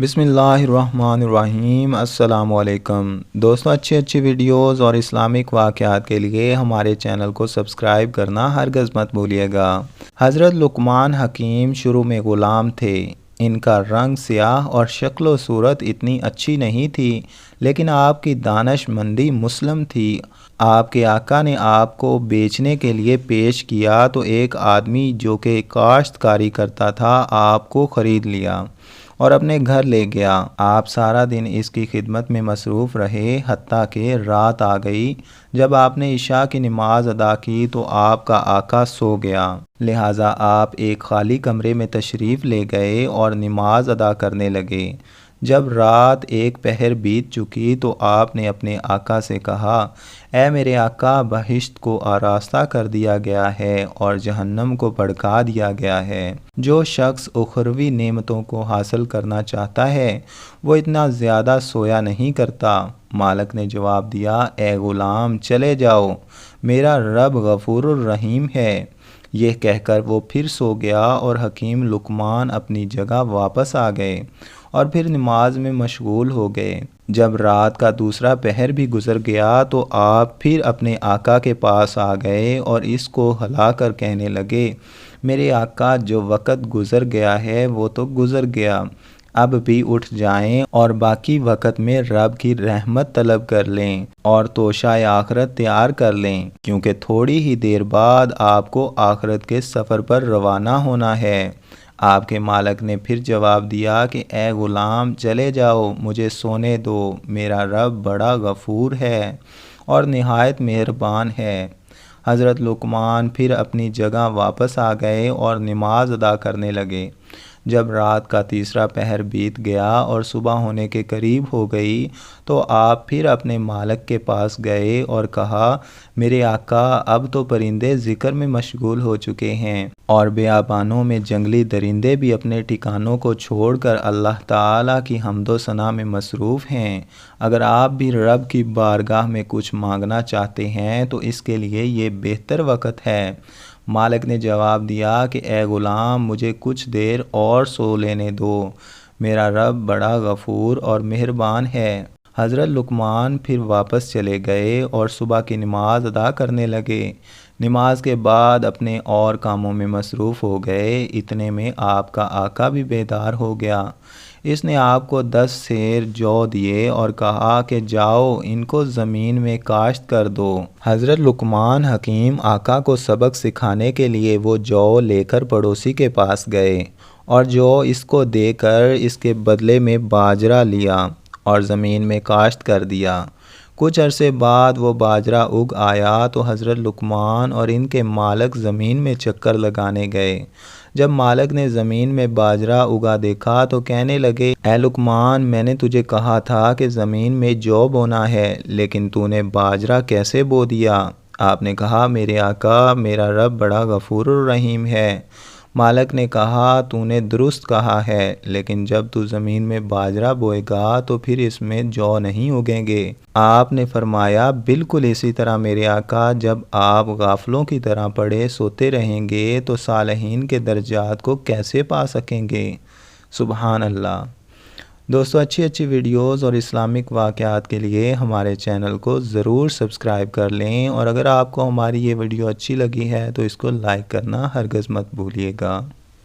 بسم اللہ الرحمن الرحیم۔ السلام علیکم دوستوں، اچھی ویڈیوز اور اسلامک واقعات کے لیے ہمارے چینل کو سبسکرائب کرنا ہرگز مت بھولیے گا۔ حضرت لقمان حکیم شروع میں غلام تھے۔ ان کا رنگ سیاہ اور شکل و صورت اتنی اچھی نہیں تھی، لیکن آپ کی دانش مندی مسلم تھی۔ آپ کے آقا نے آپ کو بیچنے کے لیے پیش کیا تو ایک آدمی جو کہ کاشتکاری کرتا تھا آپ کو خرید لیا اور اپنے گھر لے گیا۔ آپ سارا دن اس کی خدمت میں مصروف رہے، حتیٰ کہ رات آ گئی۔ جب آپ نے عشاء کی نماز ادا کی تو آپ کا آقا سو گیا، لہٰذا آپ ایک خالی کمرے میں تشریف لے گئے اور نماز ادا کرنے لگے۔ جب رات ایک پہر بیت چکی تو آپ نے اپنے آقا سے کہا، اے میرے آقا، بہشت کو آراستہ کر دیا گیا ہے اور جہنم کو بھڑکا دیا گیا ہے۔ جو شخص اخروی نعمتوں کو حاصل کرنا چاہتا ہے وہ اتنا زیادہ سویا نہیں کرتا۔ مالک نے جواب دیا، اے غلام، چلے جاؤ، میرا رب غفور الرحیم ہے۔ یہ کہہ کر وہ پھر سو گیا اور حکیم لقمان اپنی جگہ واپس آ گئے اور پھر نماز میں مشغول ہو گئے۔ جب رات کا دوسرا پہر بھی گزر گیا تو آپ پھر اپنے آقا کے پاس آ گئے اور اس کو ہلا کر کہنے لگے، میرے آقا، جو وقت گزر گیا ہے وہ تو گزر گیا، اب بھی اٹھ جائیں اور باقی وقت میں رب کی رحمت طلب کر لیں اور توشہ آخرت تیار کر لیں، کیونکہ تھوڑی ہی دیر بعد آپ کو آخرت کے سفر پر روانہ ہونا ہے۔ آپ کے مالک نے پھر جواب دیا کہ اے غلام، چلے جاؤ، مجھے سونے دو، میرا رب بڑا غفور ہے اور نہایت مہربان ہے۔ حضرت لقمان پھر اپنی جگہ واپس آ گئے اور نماز ادا کرنے لگے۔ جب رات کا تیسرا پہر بیت گیا اور صبح ہونے کے قریب ہو گئی تو آپ پھر اپنے مالک کے پاس گئے اور کہا، میرے آقا، اب تو پرندے ذکر میں مشغول ہو چکے ہیں اور بیابانوں میں جنگلی درندے بھی اپنے ٹھکانوں کو چھوڑ کر اللہ تعالیٰ کی حمد و ثنا میں مصروف ہیں۔ اگر آپ بھی رب کی بارگاہ میں کچھ مانگنا چاہتے ہیں تو اس کے لیے یہ بہتر وقت ہے۔ مالک نے جواب دیا کہ اے غلام، مجھے کچھ دیر اور سو لینے دو، میرا رب بڑا غفور اور مہربان ہے۔ حضرت لقمان پھر واپس چلے گئے اور صبح کی نماز ادا کرنے لگے۔ نماز کے بعد اپنے اور کاموں میں مصروف ہو گئے۔ اتنے میں آپ کا آقا بھی بیدار ہو گیا۔ اس نے آپ کو 10 سیر جو دیے اور کہا کہ جاؤ، ان کو زمین میں کاشت کر دو۔ حضرت لقمان حکیم آقا کو سبق سکھانے کے لیے وہ جو لے کر پڑوسی کے پاس گئے اور جو اس کو دے کر اس کے بدلے میں باجرہ لیا اور زمین میں کاشت کر دیا۔ کچھ عرصے بعد وہ باجرہ اگ آیا تو حضرت لقمان اور ان کے مالک زمین میں چکر لگانے گئے۔ جب مالک نے زمین میں باجرہ اگا دیکھا تو کہنے لگے، اے لقمان، میں نے تجھے کہا تھا کہ زمین میں جو بونا ہے، لیکن تو نے باجرہ کیسے بو دیا؟ آپ نے کہا، میرے آقا، میرا رب بڑا غفور الرحیم ہے۔ مالک نے کہا، تو نے درست کہا ہے، لیکن جب تو زمین میں باجرہ بوئے گا تو پھر اس میں جو نہیں اگیں گے۔ آپ نے فرمایا، بالکل اسی طرح میرے آقا، جب آپ غافلوں کی طرح پڑے سوتے رہیں گے تو صالحین کے درجات کو کیسے پا سکیں گے؟ سبحان اللہ۔ دوستو، اچھی ویڈیوز اور اسلامک واقعات کے لیے ہمارے چینل کو ضرور سبسکرائب کر لیں، اور اگر آپ کو ہماری یہ ویڈیو اچھی لگی ہے تو اس کو لائک کرنا ہرگز مت بھولیے گا۔